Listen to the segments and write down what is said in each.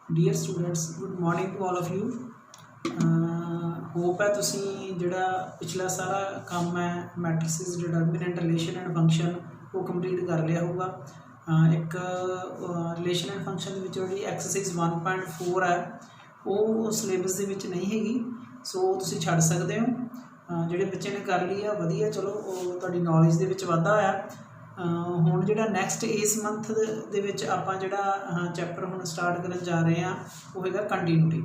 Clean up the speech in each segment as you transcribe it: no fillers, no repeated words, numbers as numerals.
Dear students, good morning to all of you. Hope है तुसी जिहड़ा पिछला सारा काम है matrices determinant relation and function वो कंप्लीट कर लिया होगा। एक रिलेशन एंड फंक्शन दे विच जिहड़ी एक्सरसाइज 1.4 है वो सिलेबस दे विच नहीं हैगी, सो तुसी छड्ड सकदे हो। जिहड़े बच्चे ने कर ली है वधिया, चलो तुहाडी नॉलेज दे विच वाधा होया। ਹੁਣ ਜਿਹੜਾ ਨੈਕਸਟ ਇਸ ਮੰਥ ਦੇ ਵਿੱਚ ਆਪਾਂ ਜਿਹੜਾ ਚੈਪਟਰ ਹੁਣ ਸਟਾਰਟ ਕਰਨ ਜਾ ਰਹੇ ਹਾਂ ਉਹ ਹੈਗਾ ਕੰਟੀਨਿਊਟੀ।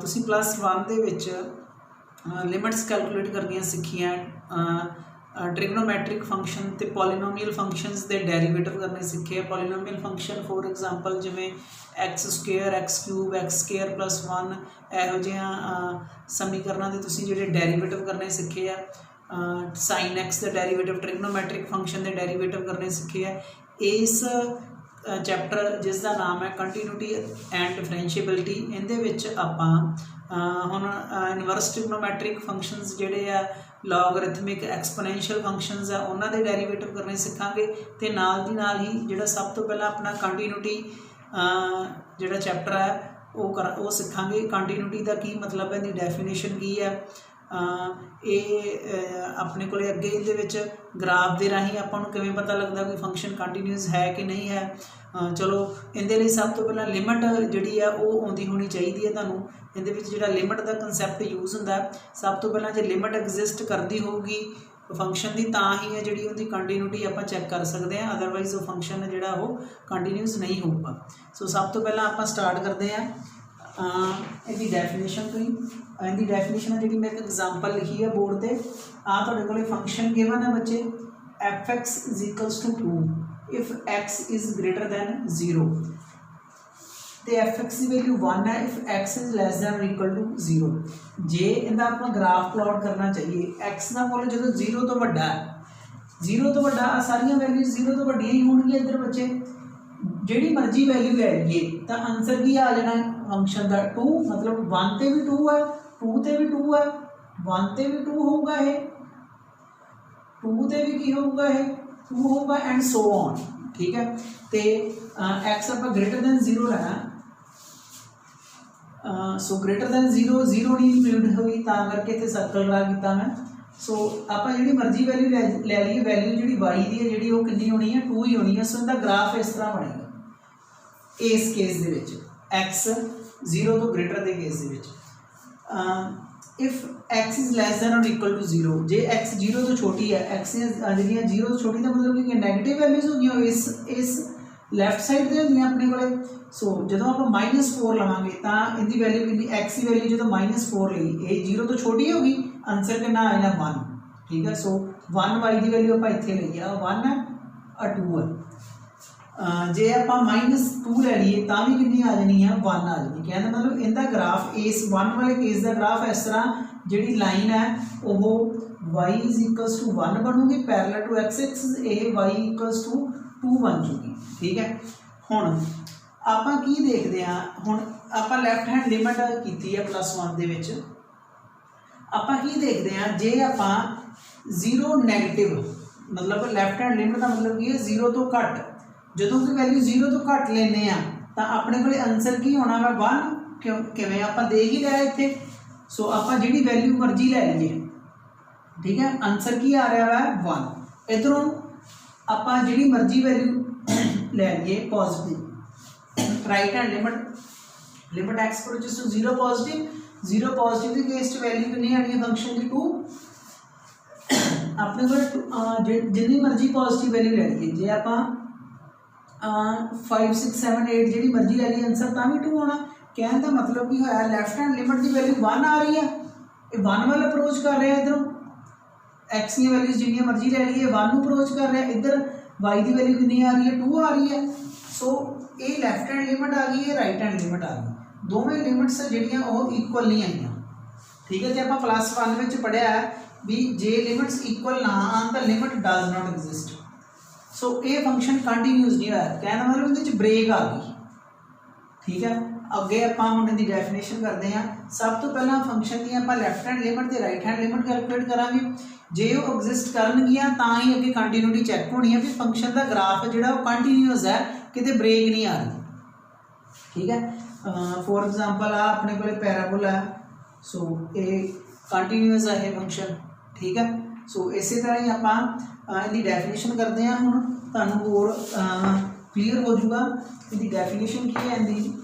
ਤੁਸੀਂ ਪਲੱਸ 1 ਦੇ ਵਿੱਚ ਲਿਮਿਟਸ ਕੈਲਕੂਲੇਟ ਕਰਨੀਆਂ ਸਿੱਖੀਆਂ, ट्रिग्नोमैट्रिक फंक्शन तो पॉलीनोमियल फंक्शनस के डेरीवेटिव करने सीखे। पॉलीनोमियल फंक्शन फॉर एग्जांपल जिमें x square, x cube, x square plus 1 ਇਹੋ ਜਿਹੀਆਂ समीकरणों के तुसीं जिहड़े डेरीवेटिव करने सीखे आ। साइन एक्स का डेरीवेटिव, ट्रिग्नोमैट्रिक फंक्शन के डेरीवेटिव करने सीखे है। इस चैप्टर जिसका नाम है कंटीन्यूटी एंड डिफरेंशिएबिलिटी, इहदे विच आपां हुण इनवर्स ट्रिग्नोमैट्रिक फंक्शनस जिहड़े आ, लॉगरिथमिक एक्सपोनेंशियल फंक्शनस है, उन्हां दे डेरीवेटिव करने सीखांगे। ते नाल दी नाल ही जिहड़ा सब तो पहला अपना कंटीन्यूटी जिहड़ा चैप्टर है वो सीखांगे। कंटीन्यूटी का की मतलब है, इहदी डेफिनेशन की है, अपने को अगे ये ग्राफ के राही आपां नूं किवें पता लगता कोई फंक्शन कंटीन्यूअस है कि नहीं है। चलो इहदे लई सब तो पहला लिमिट जिहड़ी है वो आउंदी होनी चाहिए है। तुहानूं इहदे विच जिहड़ा लिमिट का कंसैप्ट यूज़ हुंदा है, सब तो पहला जो लिमिट एग्जिस्ट करती होगी फंक्शन की तां ही है जिहड़ी उहदी कंटीन्यूटी आपां चैक कर सकते हैं, अदरवाइज वो फंक्शन जिहड़ा वो कंटीन्यूअस नहीं होगा। सो सब तो पहला आपां स्टार्ट करते हैं इसकी डेफिनेशन तो ही। इहदी डेफिनेशन है जी, मैं एक एग्जाम्पल लिखी है बोर्ड पर। तुहाडे कोल फंक्शन गिवन है बच्चे, f x is equals to 2 if x is greater than 0, तो एफ एक्स की वैल्यू 1 है if x is less than equal to 0। जे इहदा आपां ग्राफ प्लॉट करना चाहिए, एक्स का मुल जो 0 तो वड्डा है, 0 तो वड्डा सारियां वैल्यूज 0 तो वड्डियां ही होणगियां। इधर बच्चे जिहड़ी मर्जी वैल्यू ले लीए तो आंसर की आ जाना है फंक्शन का 2, मतलब 1 ते भी 2 है, 2 ते भी 2 है, 1 ते भी 2 होगा, है 2 ते भी की होगा, है 2 होगा एंड सो ऑन। ठीक है, तो एक्स आप ग्रेटर दैन 0 लेना, सो ग्रेटर दैन 0 0 नहीं इंक्लूड हुई, तां करके इत्थे सर्कल ड्रा किया मैं। सो आप जी मर्जी वैल्यू ले लीए, वैल्यू जी वाई की है जी वो कितनी होनी है, 2 ही होनी है। सो इनका ग्राफ इस तरह बनेगा इस केस दे विच, एक्स 0 तो ग्रेटर के केस दे विच। If x is less then और इक्वल टू 0, जे एक्स 0 तो छोटी है, एक्स जी 0 तो छोटी का मतलब कि नेगेटिव वैल्यूज होंगी इस लैफ्ट साइड से होंगी अपने को। सो जो आप -4 लवांगे तो इनकी वैल्यू कि एक्स की वैल्यू जो -4 ली, ये 0 तो छोटी होगी, आंसर कितना आ जाना 1। ठीक है, सो 1 वाई की वैल्यू आप इतने ली है 1 है और 2 है। जे आप -2 ले लीए तो भी कितनी आ जानी है 1 आ जानी। कहने मतलब इनका ग्राफ इस 1 वाले केस का ग्राफ इस तरह जी लाइन है वो y इज इक्वल्स टू 1 बनूगी पैरेलल टू एक्स एक्सिस, ये y इक्वल्स टू 2 बन चुकी। ठीक है, हुण आपां की देखते हैं, हुण आपां लैफ्ट हैंड लिमिट की है +1 दे विच, आपां की देखते हैं जे आपां 0 नैगेटिव मतलब लैफ्ट हैंड लिमिट का मतलब की है 0 तो घट, जो कि वैल्यू 0 तो घट लेने तो अपने को आंसर की होना वा 1, क्यों किवें आपां देख ही लिया इत्थे। सो आपां जिहड़ी वैल्यू मर्जी ले लीए, ठीक है, आंसर की आ रहा है 1। इधरों आपां जिहड़ी मर्जी वैल्यू ले लीए positive, right hand limit x approaches to 0 positive के केस वैल्यू कितनी आनी है फंक्शन की 2। अपने को जितनी मर्जी पॉजिटिव वैल्यू ले लीए, जे आपां 5 6 7 8 जी मर्जी ले ली, आंसर तो भी 2 होना। कहने का मतलब कि होया लैफ्ट हैंड लिमिट की वैल्यू 1 आ रही है, ये 1 वाल अप्रोच कर रहे हैं, इधरों एक्स की वैल्यूज जिन्नी मर्जी ले ली 1 अप्रोच कर रहे हैं, इधर वाई की वैल्यू कितनी आ रही है 2 आ रही है। सो ये लैफ्ट हैंड लिमिट आ गई है, राइट हैंड लिमिट आ गई, दोवें लिमिट्स जिहड़ियां वो इक्वल नहीं आई। ठीक है, तो आप +1 में पढ़िया है भी जे लिमिट्स इक्वल ना आन तो लिमिट डज नॉट एग्जिस्ट। सो ये फंक्शन कंटीन्यूअस नहीं होया, कहना मतलब ये ब्रेक आ गई। ठीक है, अगे आपां हुण इहदी डेफिनेशन करते हैं। सब तो पहला फंक्शन की आपां लैफ्ट हैंड लिमिट ते राइट हैंड लिमिट कैलकुलेट करांगे, जे वो एग्जिस्ट करनगियां तां ही अगे कंटीन्यूटी चैक होनी है भी फंक्शन का ग्राफ जिहड़ा वो कंटीन्यूअस है, किते ब्रेक नहीं आ रही। ठीक है। फॉर एग्जांपल आ अपने को पैराबोला है, सो ये कंटीन्यूअस है ये फंक्शन, ठीक है। सो इस तरह ही आप इसकी डेफिनेशन करते हैं, हुण तुहानूं होर क्लीयर हो जाऊगा इसकी डेफिनेशन की है। इसकी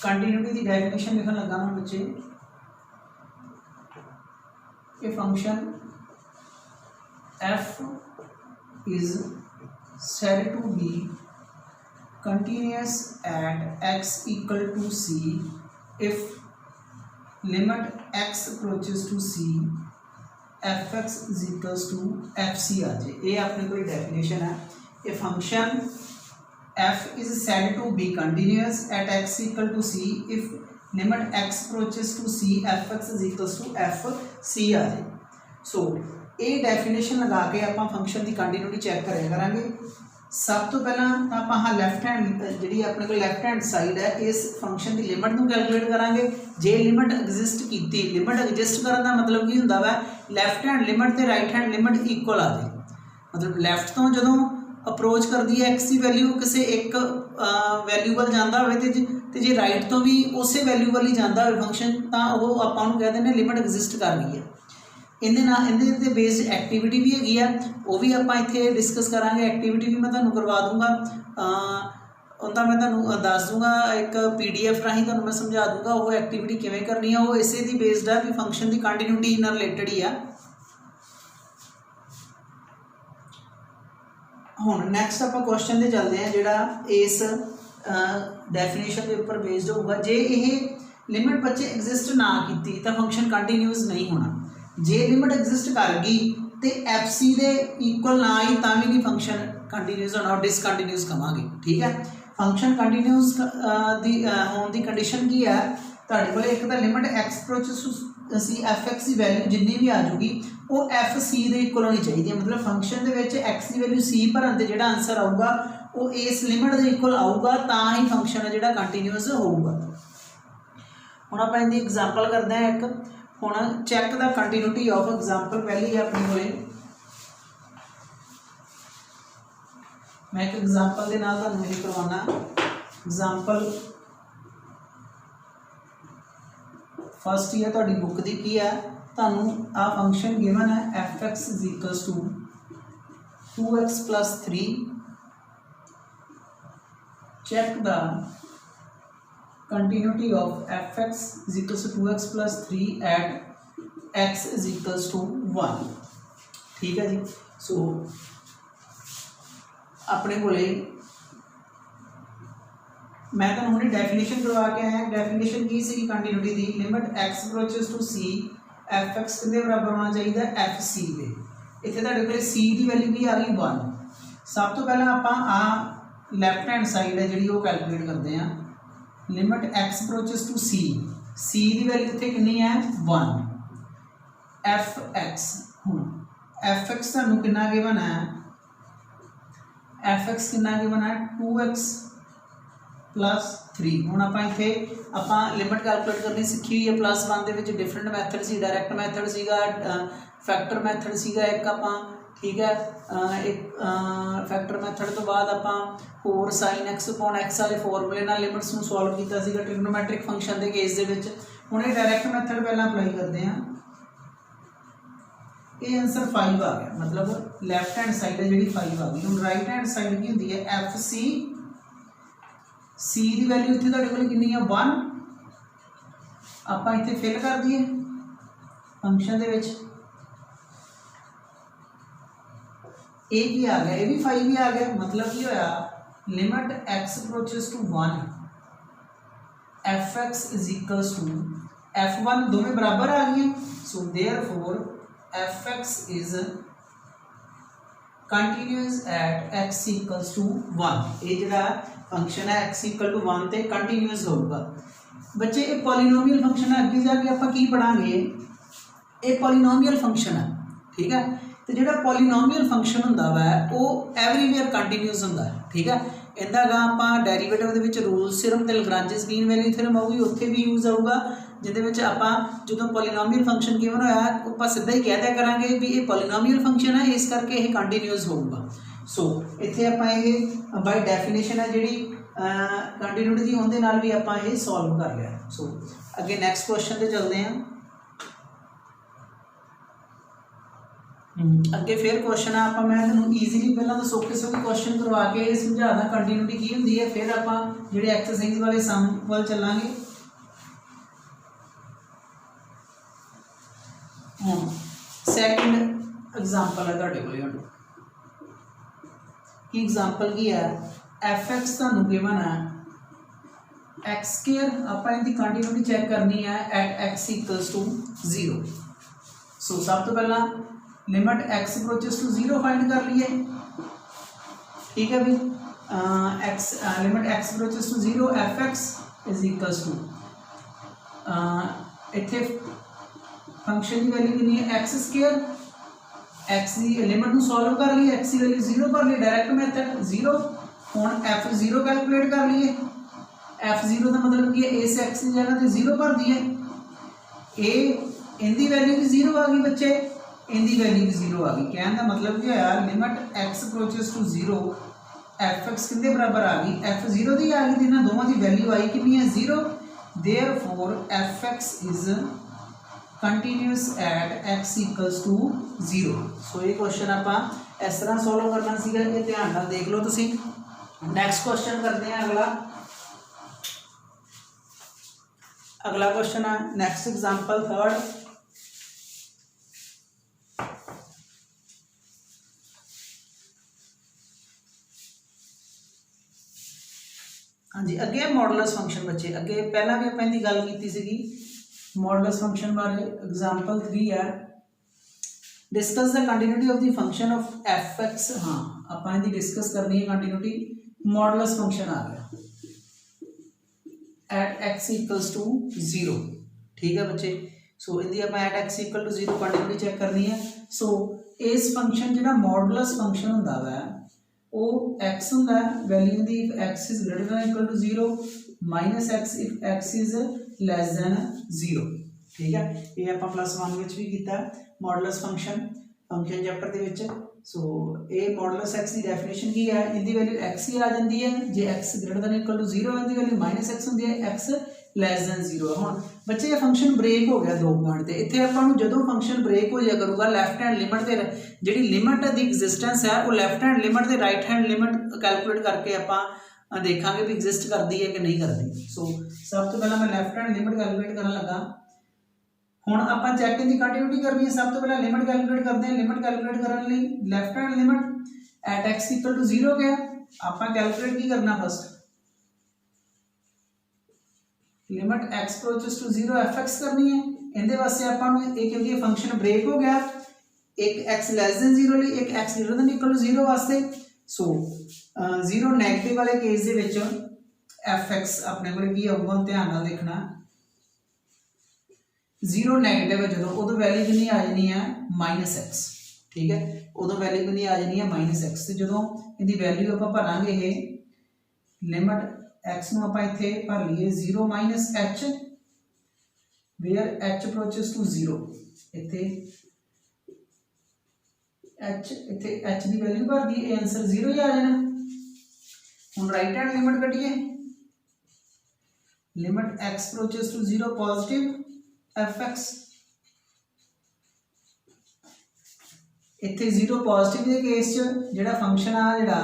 कंटिन्यूटी की डेफिनेशन लिखन लगा मैं बच्चे, a function f is said to be continuous at x equal to c if limit x approaches to c fx is equals to fc आ जाए। ये अपने कोई डेफिनेशन है, a function f is said to be continuous at x equal to c if limit x approaches to c fx is equals to fc आ जाए। सो ये definition लगा के आप फंक्शन की कंटीन्यूटी चैक करें करांगे। सब तो पहला आप हाँ लैफ्ट हैंड जी अपने को लैफ्ट हैंड साइड है इस फंक्शन की लिमिट को कैलकुलेट करांगे। जे लिमिट एग्जिस्ट की, लिमिट एग्जिस्ट करने का मतलब की होंदा वा लैफ्ट हैंड लिमिट ते राइट हैंड लिमिट इक्वल आ जाए, मतलब लैफ्ट तो जो अप्रोच करती है एक्स की वैल्यू किसी एक वैल्यू वाल जाता हो, जे राइट तो भी उस वैल्यू वाल ही जाता हो फंक्शन, तो वो आप कह दें लिमिट एग्जिस्ट कर रही है। इहदे बेस्ड एक्टिविटी भी हैगी है, वो भी आप इत्थे डिस्कस करांगे। एक्टिविटी भी मैं तुहानूं करवा दूँगा, उनका मैं तुहानूं दस दूँगा, एक PDF राही तुहानूं मैं समझा दूँगा वो एक्टिविटी किवें करनी है। वो इसे दी बेस्ड है भी फंक्शन की कंटीन्यूटी नाल रिलेटेड ही है। हुण नैक्सट आप क्वेश्चन ते चलते हैं जिहड़ा इस डेफिनेशन के उपर बेस्ड होगा। जे ये लिमिट बच्चे एग्जिस्ट ना की तो फंक्शन कंटीन्यूअस नहीं होना, जे लिमिट एग्जिस्ट कर गई तो FC दे इक्वल ना आई तो भी नहीं फंक्शन कंटीन्यूअस होना और डिसकंटीन्यूअस कहांगे, ठीक है। फंक्शन कंटीन्यूअस होने की कंडीशन की है, तुहाडे कोल एक तो limit x approaches to c fx की वैल्यू जिन्नी भी आ जाऊगी वो FC दे इक्वल होनी चाहिए, मतलब फंक्शन दे विच x की वैल्यू c भरन ते जिहड़ा आंसर आऊगा वो इस लिमिट दे इक्वल आऊगा, तां ही फंक्शन है जिहड़ा कंटीन्यूअस होऊगा। हुण आपां इहदी एग्जांपल करते हैं एक। हुण check the continuity of example पहली है अपने कोले, मैं एक एग्जांपल के नाल तुहानूं यह करवाना। एग्जांपल फर्स्ट ही है तुहाडी बुक दी की है, तुहानूं आ फंक्शन गिवन है fx is equals to 2x plus 3, check the continuity of fx is equals to 2x plus 3 at x is equals to 1, ठीक है जी। सो अपने कोले मैं तुहानूं हुणे डेफिनेशन करवा के आया। डेफिनेशन की सी कंटीन्यूटी दी, limit x approaches to c fx कितने बराबर होना चाहिए fc दे। इत्थे तुहाडे कोले c की वैल्यू भी आ गई 1। सब तो पहला आपां आ लैफ्ट हैंड साइड है जिहड़ी वो कैलकुलेट करते हैं। Limit x approaches to c की वैल्यू इत्थे कितनी है 1, fx हुण fx तुहानूं कितना गिवन है, fx कितना गिवन है 2x प्लस 3। हुण आपां इत्थे आपां लिमिट कैलकुलेट करनी सीखी हुई है। प्लस 1 दे विच डिफरेंट मैथड सी, डायरैक्ट मैथड सीगा, फैक्टर मैथड सीगा एक आपां, ठीक है। एक फैक्टर मैथड तो बाद आपां होर साइन एक्स अपॉन एक्स वाले फॉर्मूले नाल लिमिट्स नूं सॉल्व कीता सीगा ट्रिग्नोमैट्रिक फंक्शन के केस दे विच। हुण ये डायरैक्ट मैथड पहला अप्लाई करते हैं। ये आंसर 5 आ गया, मतलब लैफ्ट हैंड साइड है जी 5 आ गई। हुण राइट हैंड साइड की होंदी है FC, C की वैल्यू इत्थे तुहाडे कोल कितनी है 1, आपां इत्थे फिल कर दईए फंक्शन दे विच। ए की आ गया, ये भी 5 ही आ गया, मतलब की होया limit x approaches to 1 fx is equals to f1 दोवें बराबर आ गई। So therefore fx is continuous at x equals to 1। ये जिहड़ा फंक्शन है x इक्वल टू 1 ते कंटीन्यूअस होगा। बच्चे ये पॉलीनोमियल फंक्शन है, अगे जाके आपां की पढ़ांगे, ये पॉलीनोमियल फंक्शन है, ठीक है। तो जो पॉलीनोमियल फंक्शन होंदा वा वो एवरीवेयर कंटीन्यूअस होंदा है, ठीक है। इहदा आप derivative they which rules theorem ते लाग्रांजेस मीन वैल्यू थ्योरम आऊगी, उत्थे भी यूज आऊगा। जिहदे विच आपां जदों पॉलीनोमियल फंक्शन गिवन होया आपां सीधा ही कह दिया करांगे भी ये पॉलीनोमियल फंक्शन है, इस करके ये कंटीन्यूअस होऊगा। सो इत्थे आपां ये बाय डेफिनेशन है जिहड़ी कंटीन्यूटी दी उहदे नाल भी आपां ये सॉल्व कर लिया। सो अगे नैक्सट क्वेश्चन ते चलते हैं। अगे फिर क्वेश्चन है आप मैं तुहानूं ईजीली पहला तो सौखे सौखे क्वेश्चन करवा के समझाना कंटीन्यूटी की हुंदी है, फिर आपां जिहड़े एक्सरसाइज वाले सम वाल चलांगे। सैकेंड एग्जाम्पल है तुहाडे कोल हुण की एग्जाम्पल की है एफ एक्स तुहानूं गिवन है एक्स स्केयर, आपां इहदी कंटीन्यूटी चैक करनी है at x equals to 0। So सब तो पहला limit x approaches to 0 find कर लीए, ठीक है भी x limit x approaches to 0 f x is equals to इत्थे फंक्शन की वैल्यू कितनी है एक्स स्केयर, एक्स की लिमिट में सॉल्व कर लिए, एक्स की वैल्यू 0 कर ली डायरैक्ट मैथड 0। हुण एफ 0 कैलकुलेट कर लिए, एफ 0 का मतलब कि इस एक्स की जगह तो 0 भर दी है, ए इनकी वैल्यू भी 0 आ गई बच्चे, इनकी वैल्यू भी 0 आ गई। कहने का मतलब क्या है limit x approaches to 0 f x कितने बराबर आ गई एफ 0 की आ गई, इन्होंने दोवों की वैल्यू आई कितनी है 0। Therefore f x is continuous at x equals to 0। So ये क्वेश्चन आप इस तरह सॉल्व करना सीगा, ये ध्यान नाल देख लो तुसीं। नैक्सट क्वेश्चन करते हैं अगला क्वेश्चन है नैक्सट एग्जाम्पल थर्ड। हाँ जी अगे मॉडुलस फंक्शन बच्चे, अगे पहला भी आपां इहदी गल कीती सीगी मॉडुलस फंक्शन बारे। एग्जाम्पल 3 है discuss the continuity of the function of F x. हाँ आपां इहदी डिस्कस करनी है कंटीन्यूटी, मॉडुलस फंक्शन आ गया एट एक्स इक्वल्स टू 0, ठीक है बच्चे। सो इहदी आपां at x equal to 0 continuity check करनी है। सो इस फंक्शन जिहड़ा मॉडुलस फंक्शन हुंदा वा वो एक्स हुंदा वैल्यू दी if x is greater than equal to 0 minus x if x is less than 0, ठीक है। ये आपां +1 विच भी कीता मॉडुलस फंक्शन चैप्टर दे विच। सो ये मॉडुलस एक्स की डेफिनेशन की है, इनकी वैल्यू एक्स ही आ जाती है, जे x greater than equal to 0 इनकी वैल्यू माइनस एक्स होंदी है, एक्स लैस दैन 0। हुण बच्चे ये फंक्शन ब्रेक हो गया 2 पॉइंट ते, इत्थे आपां नूं जदों फंक्शन ब्रेक हो जाया करूगा लैफ्ट हैंड लिमिट ते जिहड़ी लिमिट दी एग्जिस्टेंस है वो लैफ्ट हैंड लिमिट ते राइट हैंड लिमिट कैलकुलेट करके आपां देखांगे भी एग्जिस्ट करती है कि नहीं करती। सो सब तो पहला मैं लैफ्ट हैंड लिमिट कैलकुलेट करन लगा। हुण आपां चैक दी कंटीन्यूटी करनी है, सब तो पहला लिमिट कैलकुलेट करते हैं। लिमिट कैलकुलेट करने लई left hand limit at x equal to 0 गया, आपां कैलकुलेट की करना first limit x approaches to 0 f x करनी है। इहदे वास्ते आपां नूं एक क्योंकि फंक्शन ब्रेक हो गया, एक एक्स लैस दैन 0 लई एक x greater than equal to 0 वास्ते। सो 0 नैगेटिव वाले केस दे विच एफ एक्स अपने कोल की आऊगा, ध्यान नाल देखना 0 नैगेटिव है जो उदों वैल्यू कितनी आ जानी है माइनस एक्स, ठीक है। उदों वैल्यू कितनी आ जानी है माइनस एक्स, तो जो इहदी वैल्यू आपां भरांगे ये लिमिट एक्स नूं आपां इत्थे भर लईए 0 minus h where h approaches to 0, इत्थे एच इत्थे एच की वैल्यू भर दी, ये आंसर 0 ही आ जाना। हुण राइट हैंड लिमिट कटिए, limit x approaches to 0 positive F X, इत्थे 0 पॉजिटिव के केस च जिहड़ा फंक्शन आ जिहड़ा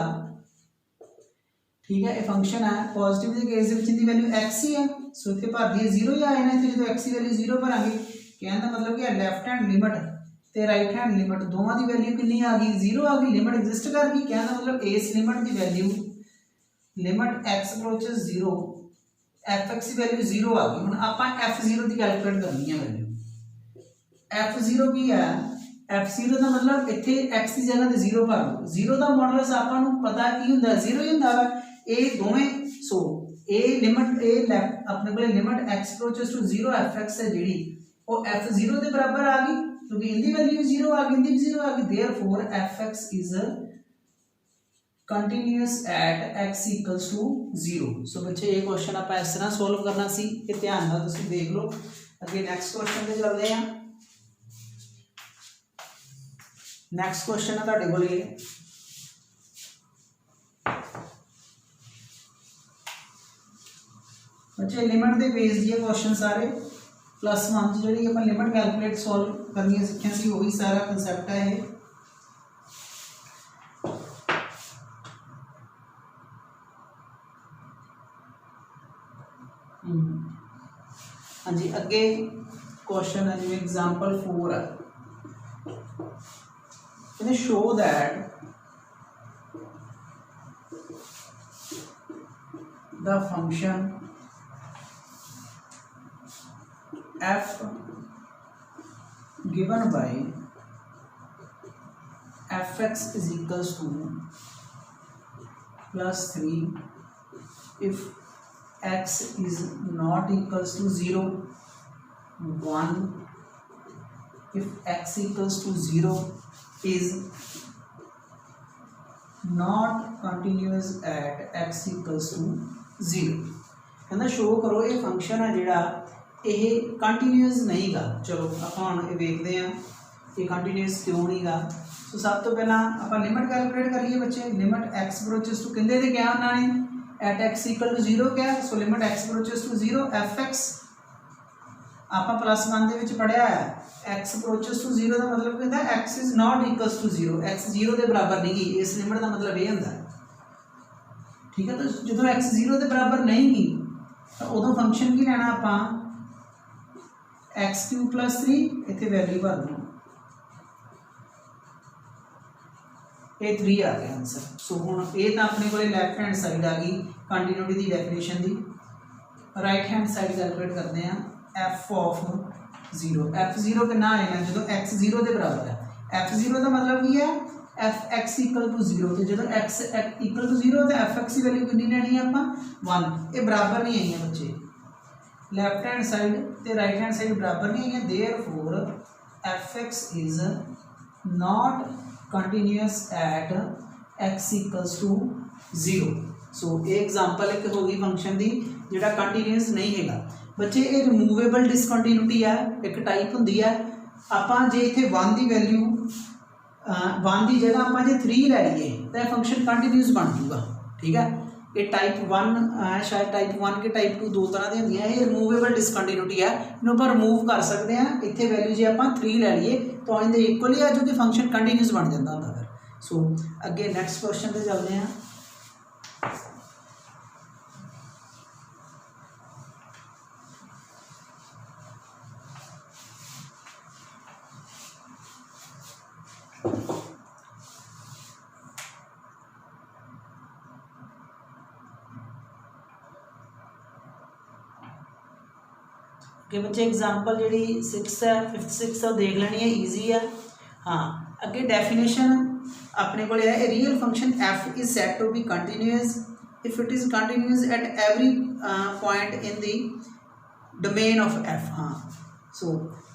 ठीक है ये फंक्शन है पॉजिटिव के केस की वैल्यू एक्स ही है। सो इतने भर दी 0 ही आ जाना, इतने जो एक्स की वैल्यू 0 भरांगे कहने का मतलब कि लैफ्ट हैंड लिमिट ते राइट हैंड लिमिट दोवां की वैल्यू कितनी आ गई 0 आ गई, लिमिट एग्जिस्ट कर गई। कहने का मतलब इस लिमिट की value limit x approaches 0 f x की वैल्यू 0 आ गई। हुण आपां एफ 0 की कैलकुलेट करनी है वैल्यू, एफ 0 की है एफ 0 का मतलब इत्थे एक्स की जगह ते 0 भर लो, 0 का मॉडुलस आपां नूं पता की हुंदा 0 ही हुंदा वा ये दोवें। सो ए लिमिट ए लैफ्ट अपने को limit x approaches to 0 f x है जिहड़ी वो एफ 0 के बराबर आ गई क्योंकि इनकी वैल्यू 0 आ गई, इनकी 0 आ गई। Therefore f x is continuous at x equals to 0। So बच्चे ये क्वेश्चन आप इस तरह सॉल्व करना सी, ये ध्यान नाल तुसीं देख लो अगे नैक्सट क्वेश्चन पे चलते हैं। नैक्सट क्वेश्चन है तुहाडे कोल ये बच्चे लिमिट के बेस दिए क्वेश्चन सारे +1 जी अपन लिमिट कैलकुलेट सॉल्व करनी सीखिया सी वही सारा कंसैप्ट है ये। हाँ जी अगे क्वेश्चन है जिवें एग्जाम्पल 4 है कहते show that the function f given by fx is equals to +3 if x is not equals to 0, 1 if x equals to 0 is not continuous at x equals to 0। कहना show करो ये function है जिहड़ा ये continuous नहीं गा। चलो आप देखते हैं ये कंटीन्यूअस क्यों नहीं गा। सो सब तो पहला आप लिमिट कैलकुलेट करिए बच्चे। लिमिट एक्स अप्रोचेस टू कहते थे क्या उन्होंने एट एक्स इक्वल टू 0 क्या। So limit x approaches to 0 f x आप +1 के पढ़िया है एक्स अप्रोचेस टू 0 का मतलब कहता है x is not equals to 0, x 0 के बराबर नहीं गई। इस लिमिट का मतलब ये होता है ठीक है। तो जो एक्स 0 के बराबर नहीं गई तो उदों फंक्शन की लेना आप x³ + 3 इतने वैल्यू भर दो ये 3 आ गया आंसर। सो हुण ये तो अपने को लैफ्ट हैंड साइड आ गई कंटीन्यूटी की डेफिनेशन की। राइट हैंड साइड कैलकुलेट करते हैं f(0) f(0) कितना आएगा जो x 0 के बराबर है। f(0) का मतलब की है fx = 0 तो जो x = 0 तो fx की वैल्यू कितनी लेनी है आप 1। ये बराबर नहीं आई है बच्चे लैफ्ट हैंड साइड ते राइट हैंड साइड बराबर नहीं है। Therefore fx is not continuous at x = 0। So ये एग्जाम्पल एक होगी फंक्शन की जिहड़ा कंटीन्यूअस नहीं है बच्चे। ये रिमूवेबल डिसकंटीन्यूटी है एक टाइप होंदी है। आपां जे इत्थे 1 की वैल्यू 1 की जगह आप जे 3 लै लीए तो फंक्शन कंटीन्यूअस बन जूगा ठीक है। ये टाइप 1 शायद टाइप 1 के टाइप 2 दो तरह की होंगी। ये रिमूवेबल डिसकंटीन्यूटी है इन्हों आप रिमूव कर सकते हैं। इतने वैल्यू जो आप 3 लै लीए तो इनके इक्वली आ जो कि फंक्शन कंटीन्यूअस बन जाता होता फिर। सो अगे नैक्सट क्वेश्चन पर चलते हैं। कि बच्चे एग्जाम्पल जी 6 है 5th 6th है देख लेनी है ईजी है। हाँ अगे डेफिनेशन अपने को है real function f is set to be continuous if it is continuous at every point in the domain of f। हाँ सो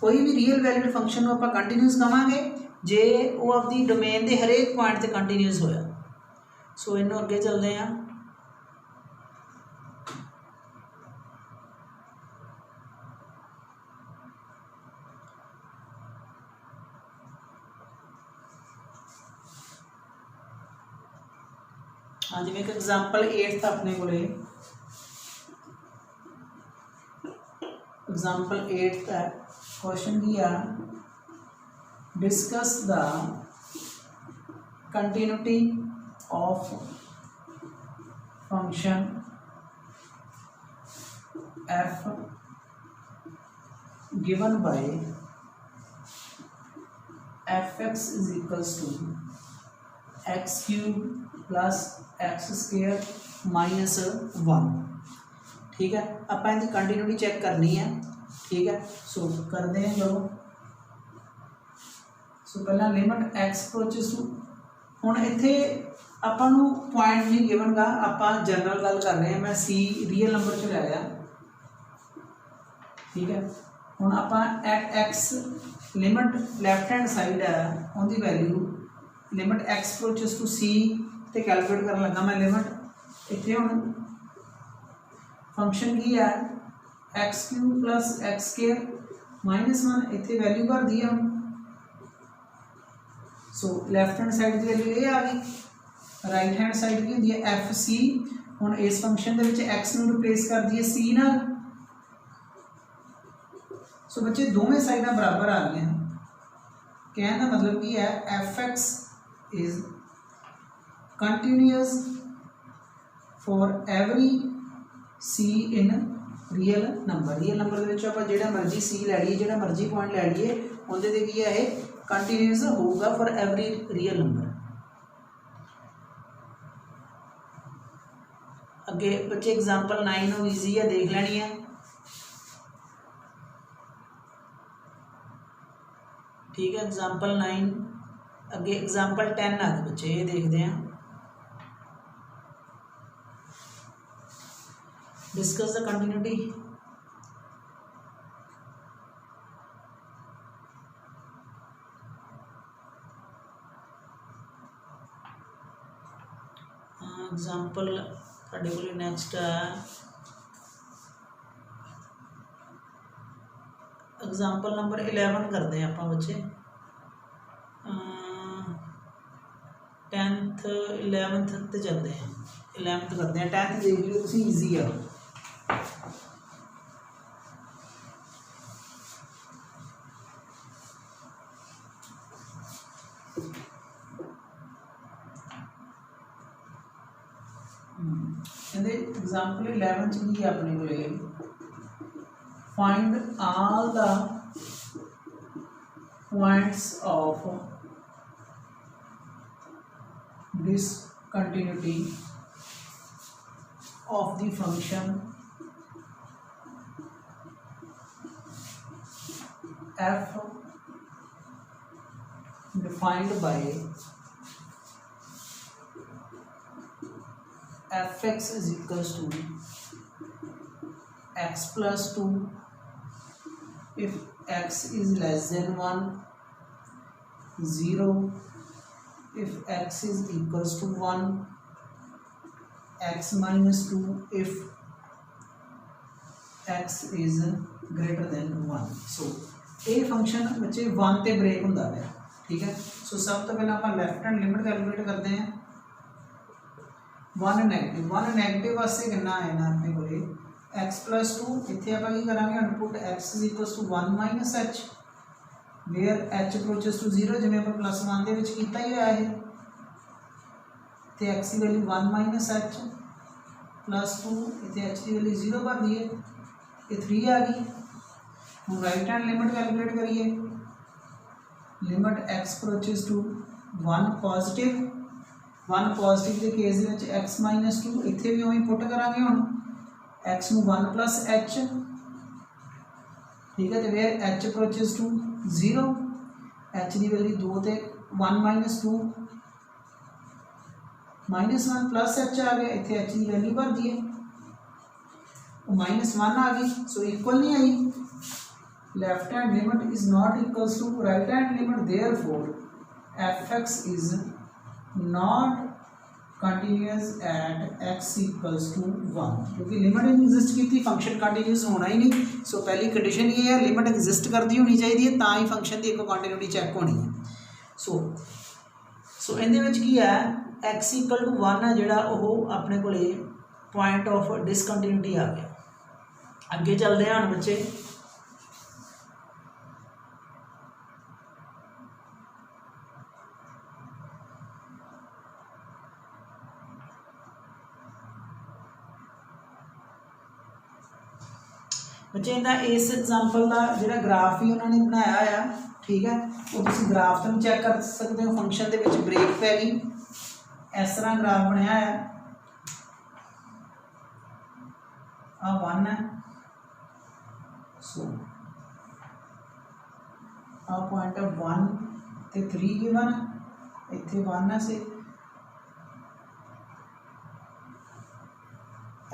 कोई भी रियल वैल्यूड फंक्शन को आप कंटीन्यूअस कहांगे जे वो आपकी डोमेन के हरेक पॉइंट से कंटीन्यूअस होया। सो इनू अगे चलते हैं। हाँ जी एक एग्जाम्पल 8th अपने को एग्जाम्पल 8th है क्वेश्चन किया discuss the continuity of function f given by fx is equals to x³ + x² - 1 ठीक है। आप इनकी कंटिन्यूटी चेक करनी है ठीक है। सो करते हैं चलो। सो पहला लिमिट x अप्रोचेस टू हुण इत्थे आपां नूं पॉइंट नहीं गिवन गा आपां जनरल गल कर रहे हैं। मैं c रियल नंबर च लै लिया ठीक है। हुण आपां at x limit left hand side है उनकी value limit x approaches to c तो कैलकुलेट कर लगा मैं लिमिट इतने हूँ फंक्शन की है x cube plus x square -1 इतने वैल्यू भर दी है हम। सो लैफ्ट हैंड साइड की वैल्यू ये आ गई, राइट हैंड साइड की होंगी है एफ सी। हुण इस फंक्शन के विच एक्स नूं रिप्लेस कर दिए सी नाल। सो बच्चे दोवें साइडां बराबर आ गई। कहने का मतलब की है f x is continuous for every c in real number के आप जो मर्जी सी लै लीए, जो मर्जी पॉइंट लै लीए, उनके की है कंटिन्यूअस होगा फॉर एवरी रियल नंबर। अगे बच्चे एग्जाम्पल 9 ईजी है, देख लेनी है। ठीक है, एग्जाम्पल 9 अगे एग्जाम्पल 10 आ गए बच्चे, ये देखते हैं। Discuss the continuity. एग्जाम्पल साढ़े को नैक्सट है एग्जाम्पल नंबर 11 करते हैं आप बच्चे। 10th 11th ते चलते हैं, 11th करते हैं। 10th देख लियो तुसीं, ईजी है। एग्जाम्पल 11 की अपने को find all the points of discontinuity of the function f defined by fx is equals to x plus 2 if x is less than 1, 0 if x is equals to 1, x minus 2 if x is greater than 1। सो ये function बच्चे 1 ते break होंदा है। ठीक है, सो सब तो पहले आप लैफ्ट हैंड लिमिट कैलकुलेट करते हैं। 1 नेगेटिव वास्ते कितना है ना अपने को x प्लस 2, इतने आप करांगे input x is equals to 1 minus h where h approaches to 0, जिवें आप प्लस 1 दे विच कीता ही होया है। तो x की वैल्यू 1 माइनस एच प्लस 2, इतने h की वैल्यू 0 भर दी है, ये 3 आ गई। हम राइट हैंड लिमिट कैलकुलेट करिए। Limit x approaches to 1 positive के केस में x माइनस 2, इतने भी उवें पुट करांगे हुण x नूं 1 प्लस एच। ठीक है, तो where h approaches to 0, h की वैल्यू 2 ते 1 माइनस 2 -1 प्लस एच आ गया, इतने h की वैल्यू भर दी है, -1 आ गई। सो इक्वल नहीं आई, left hand limit is not equals to right hand limit, therefore fx is not continuous at x equals to 1, क्योंकि लिमिट एग्जिस्ट की थी, फंक्शन कंटिन्यूअस होना ही नहीं। सो पहली कंडीशन ये है लिमिट एग्जिस्ट करती होनी चाहिए, ता ही फंक्शन की एक कंटिन्यूटी चेक होनी है। सो इहदे की है x इक्वल टू 1 है जोड़ा वो अपने को पॉइंट ऑफ डिसकंटिन्यूटी आ गया। अगे चलते हैं हम बच्चे। बच्चे इस एग्जाम्पल का जो ग्राफ ही उन्होंने बनाया है। ठीक है, वो तुम ग्राफ तो चेक कर सकते हो, फंक्शन के ब्रेक पै गई, इस तरह ग्राफ बनया है। आ 1 है, सो आ पॉइंट है 1 ते 3 गिवन है, इतने 1 है से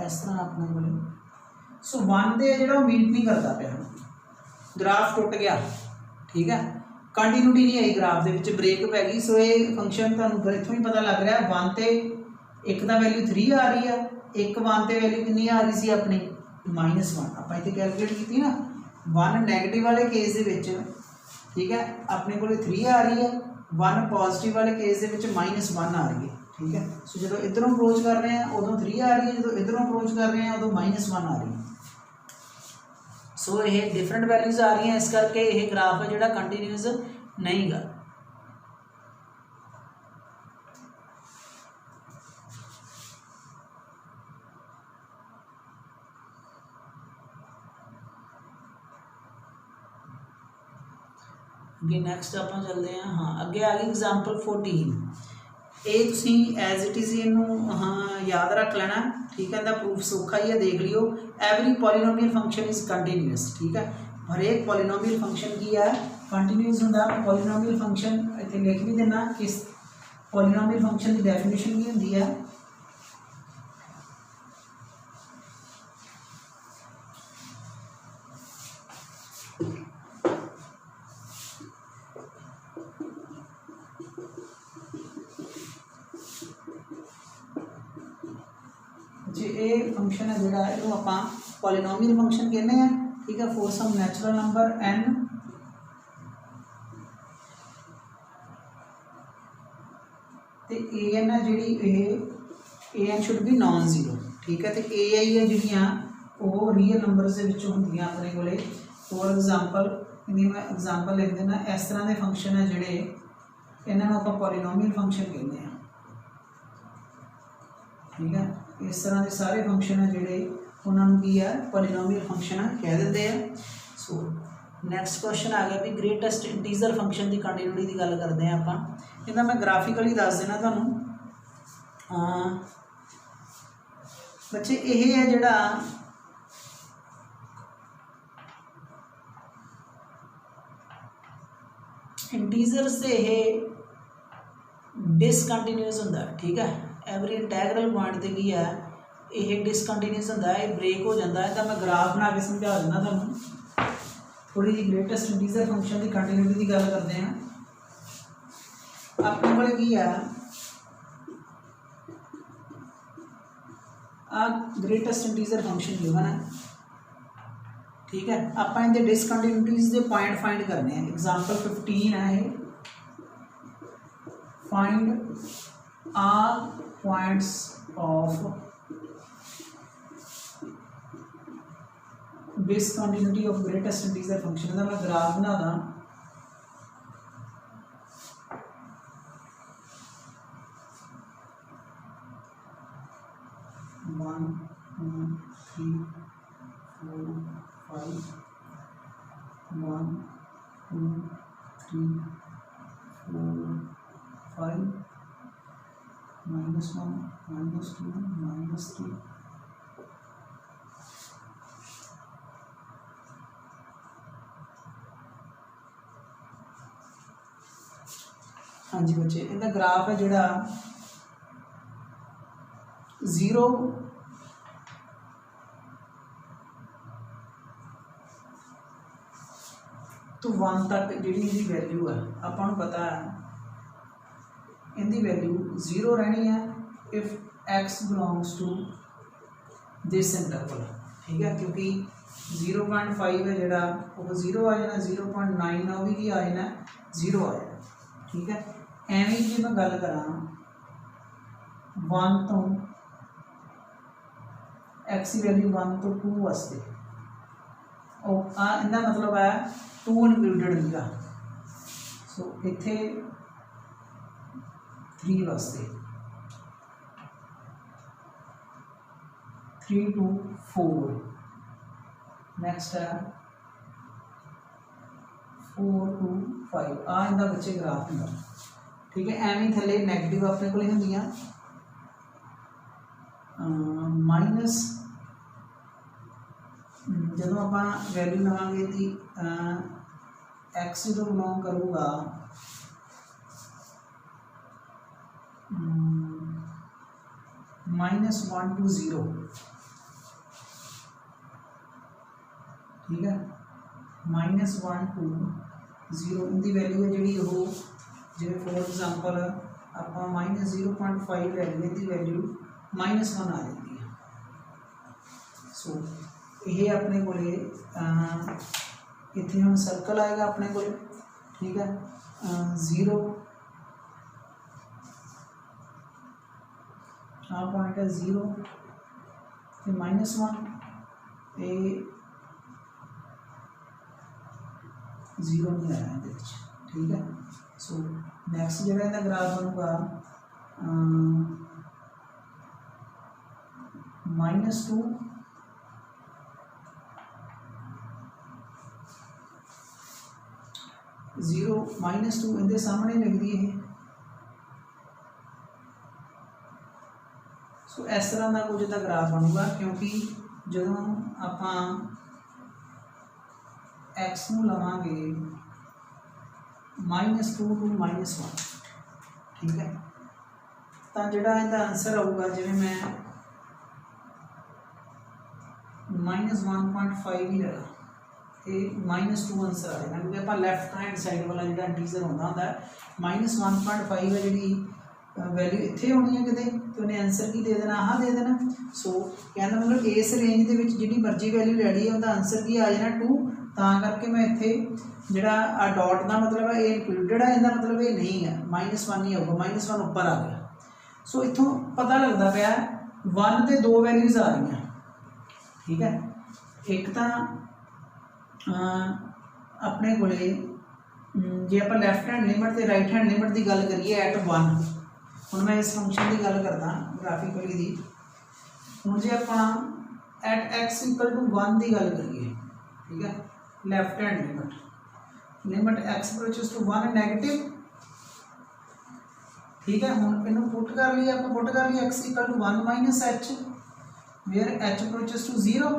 इस तरह अपने को। सो 1 दे जो मीट नहीं करता पाया, ग्राफ टुट गया। ठीक है, कंटिन्यूटी नहीं आई, ग्राफ के ब्रेक पै गई। सो ये फंक्शन तुहानूं इत्थों ही पता लग रहा है 1 ते 1 का वैल्यू 3 आ रही है, 1 1 ते वैल्यू कितनी आ रही सी अपनी -1 आप इतने कैलकुलेट की ना 1 नैगेटिव वाले केस दे विच ठीक है अपने को 3 आ रही है 1 पॉजिटिव वाले केस दे विच -1 आ रही है ठीक है। सो जो इधरों अप्रोच कर रहे हैं उदों 3 आ रही है जो इधरों अप्रोच कर रहे हैं उदों -1 आ रही है। सो ये डिफरेंट वैल्यूज आ रही हैं इस करके ये ग्राफ है जोड़ा कंटीन्यूअस नहीं गा। अगे नैक्सट आप चलते हैं हाँ अगे आ गई एग्जाम्पल 14 ये तुसी एज इट इज़ इनू हाँ याद रख लेना ठीक है। प्रूफ सौखा ही है देख लियो every polynomial function is continuous ठीक है। हर एक पॉलीनोमियल फंक्शन की है कंटीन्यूअस होंदा। पॉलीनोमियल फंक्शन इतने लिख भी देना किस पॉलीनोमियल फंक्शन की डेफिनेशन की होंदी है फंक्शन है जोड़ा इनू आप पॉलीनोमियल फंक्शन कहने हैं ठीक है for some natural number n ते an है जी an should be non zero ठीक है। तो ai है जिहड़ियां वो रियल नंबर्स दे विचों होंदियां अपने कोले। फॉर एग्जाम्पल इन्हीं मैं एग्जाम्पल लिख देना इस तरह के फंक्शन है जोड़े इन्होंने आप पॉलीनोमियल फंक्शन कहते हैं ठीक है। इस तरह के सारे फंक्शन है जोड़े उन्होंने की है पॉलीनोमियल फंक्शन कह देते हैं। सो नैक्सट क्वेश्चन आ गया भी ग्रेटेस्ट इंटीजर फंक्शन की कंटीन्यूटी की गल करते हैं आप इन्हें मैं ग्राफिकली दस देना तुहानू बच्चे ये है जोड़ा इंटीजर्स से ये डिसकंटीन्यूअस होंदा ठीक है। एवरी इंटैग्रल पॉइंट ते की है ये डिसकंटीन्यूअस होंदा है ब्रेक हो जाता है। तो मैं ग्राफ बना के समझा देना तुहानू थोड़ी जी ग्रेटेस्ट इंटीजर फंक्शन की कंटीन्यूटी की गल करते हैं अपने को की है ग्रेटेस्ट इंटीजर फंक्शन गिवन है ठीक है। आप इनके डिसकंटीन्यूटीज के पॉइंट फाइंड करने हैं। एग्जाम्पल 15 है ये find all points of discontinuity of greatest integer function का मैं ग्राफ बना दा one two three four five one two three four five -1 -2 -3 हाँ जी बच्चे इनका ग्राफ है जोड़ा 0 तो 1 तक जी इनकी वैल्यू है आपको पता है इनकी वैल्यू 0 रहनी है if x belongs to this interval ठीक है। क्योंकि 0.5 है जोड़ा वो 0 आ जाना 0.9 वो भी आ जाना 0 आ जाना ठीक है। एवं जी मैं गल करा 1 तो x की वैल्यू 1 तो 2 वास्ते इनका मतलब है 2 इनक्लूडेड नहीं। सो इत्थे 3 वास्ते 3 to 4 नैक्सट है 4 to 5 इनका बच्चे ग्राफ होंगे ठीक है। एवं थले नैगेटिव अपने को होंदियां माइनस जो आप वैल्यू लवांगे कि एक्स जो बिलोंग करूँगा -1 to 0 ठीक है। -1 to 0 इनकी वैल्यू है जी वो जिਵੇਂ फॉर एग्जाम्पल आप -0.5 ले लीए इनकी वैल्यू -1 आ जाती है। सो ये अपने को इतने हम सर्कल आएगा अपने को, ठीक है, 0 पॉइंट है 0 -1 ये 0 नहीं आया ये, ठीक है। सो नैक्सट जो ग्राफ बनूगा -2 0 -2 इनके सामने लिख दिए है। सो इस तरह का कुछ का ग्राफ बनूगा, क्योंकि जो आप x ਨੂੰ ਲਵਾਂਗੇ -2 to -1, ठीक है, तो जोड़ा इनका आंसर आऊगा जिमें मैं -1.5 ही लगा, ये -2 आंसर आएगा, क्योंकि आप लैफ्ट हैंड साइड वाला जो इंटीजर होता है -1.5 है जी वैल्यू इतने होनी है कितने, तो उन्हें आंसर की दे देना, आह दे देना। सो कहना मतलब इस रेंज के जी मर्जी वैल्यू ले ली है उनका आंसर की आ जाना 2, ਤਾਂ करके मैं इतने जोड़ा डॉट का मतलब है ये इंक्लूडेड है, इसका मतलब ये नहीं है, -1 ही आऊगा, -1 ऊपर आ गया। सो इतों पता लगता पाया 1 तो 2 वैल्यूज़ आ रही हैं, ठीक है। एक तो अपने को जे आप लैफ्ट हैंड लिमिट तो राइट हैंड लिमिट की गल करिए एट 1, हुण मैं इस फंक्शन की गल करदा ग्राफिकली दी, हुण जे आप एट x = 1 की गल करिए, ठीक है, left hand limit x approaches to 1 negative, ठीक है। हम इन्हों पुट कर लिया, आप पुट कर लिया x = 1 - h where h approaches to 0,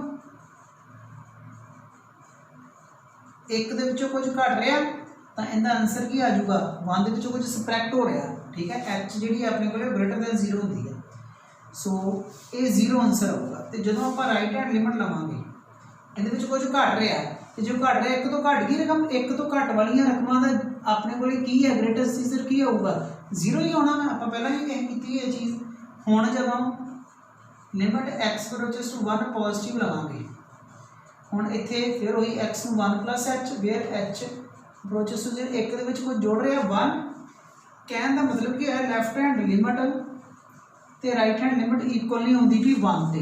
एक दे विचों कुछ घट रहा तो इनका आंसर की आ जाऊगा 1 दे विचों कुछ सबट्रैक्ट हो रहा, ठीक है। h जी अपने को ग्रेटर दैन 0 होती है, सो ये 0 आंसर आऊगा। तो जो आप राइट हैंड लिमिट लवांगे ये कुछ घट रहा है, तो जो घट रहा एक तो घट गई रकम, एक तो घट वाली रकमां का अपने को है ग्रेटेस्ट आंसर की आऊगा 0 ही आना। मैं आप पहला भी कह की है चीज़, हुण जब हम limit x approaches to 1 positive लवांगे, हुण इत्थे फिर वही x नूं 1 + h where h approaches to 0, एक दे विच कुछ जुड़ रहा 1, कहने का मतलब कि है लैफ्ट हैंड लिमिट तो राइट हैंड लिमिट इक्वल नहीं होती भी 1 ते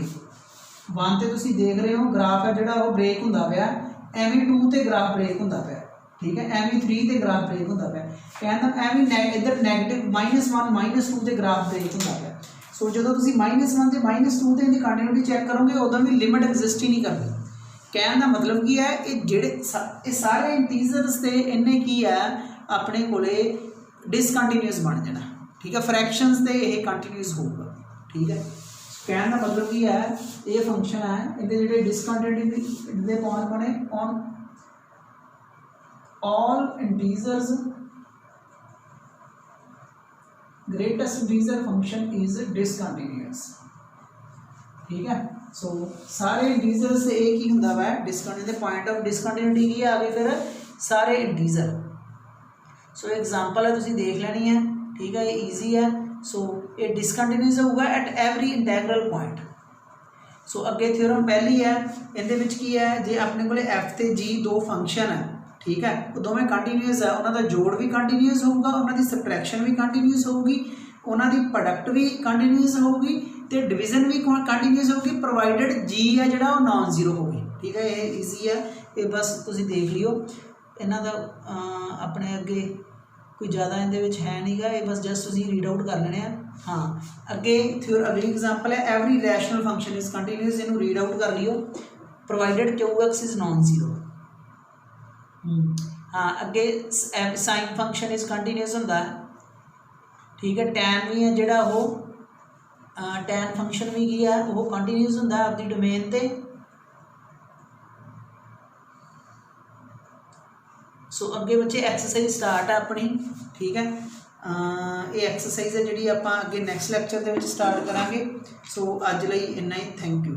1 ते तुसीं देख रहे हो ग्राफ है जोड़ा वो ब्रेक होंदा पिया, एवं 2 ते ग्राफ ब्रेक होंदा पिया, ठीक है, एवं 3 ते ग्राफ ब्रेक होंदा पिया, कहना एवं इधर नेगेटिव -1 -2 ते ग्राफ ब्रेक होंदा पिया। सो जो तुसीं -1 ते -2 ते इहदी कंटिन्यूटी चैक करोगे उदों भी लिमिट एग्जिस्ट ही नहीं करती। कहने का मतलब की है ये जेडे ये सारे इंटीजर्स ते इन्हें की है अपने कोले डिसकंटीन्यूअस बन जाना, ठीक है, फ्रैक्शंस ते ये कंटीन्यूअस होगा, ठीक है। कहने का मतलब की है ये फंक्शन है इहदे जेडे डिसकंटीन्यूटी दे पॉइंट बने on all integers greatest integer function is discontinuous, ठीक है। सो सारे इंटीजर से एक ही होंदा है डिसकंटीन्यूटी, पॉइंट ऑफ डिसकंटीन्यूटी की आ गई फिर सारे इंटीजर। सो एग्जांपल है तुसीं देख लेनी है, ठीक है, ये ईजी है। सो ये डिसकंटीन्यूअस होगा एट एवरी इंटैग्रल पॉइंट। सो अगे थ्योरम पहली है इहदे विच की है जे अपने कोले f ते g 2 फंक्शन है, ठीक है, वो दोवें कंटीन्यूअस है, उन्हों का जोड़ भी कंटीन्यूअस होगा, उन्हों की सबट्रैक्शन भी कंटीन्यूअस होगी, उन्हों की प्रोडक्ट भी कंटीन्यूअस होगी, तो डिवीजन भी कंटीन्यूअस होगी प्रोवाइडेड g है जो नॉन जीरो होगी, ठीक है। ये ईजी है, ये बस तुसीं देख लियो, इन्हां दा अपने अगे कोई ज़्यादा इहदे विच है नहीं गा, ये बस जस्ट तुसीं रीड आउट कर लेने हैं। हाँ अगे फिर अगली एग्जाम्पल है every rational function is continuous, इनू रीड आउट कर लियो provided QX is non zero. हाँ अगे साइन फंक्शन इज कंटीन्यूअस होंदा है, ठीक है, टैन भी है जोड़ा वो टैन फंक्शन भी की है वो कंटीन्यूअस होंदा है आपकी डोमेन ते। सो अगे बच्चे एक्सरसाइज स्टार्ट है अपनी, ठीक है, ये एक्सरसाइज है जी आप अगे नैक्सट लैक्चर के स्टार्ट करांगे। सो अज लई इन्ना ही, थैंक यू।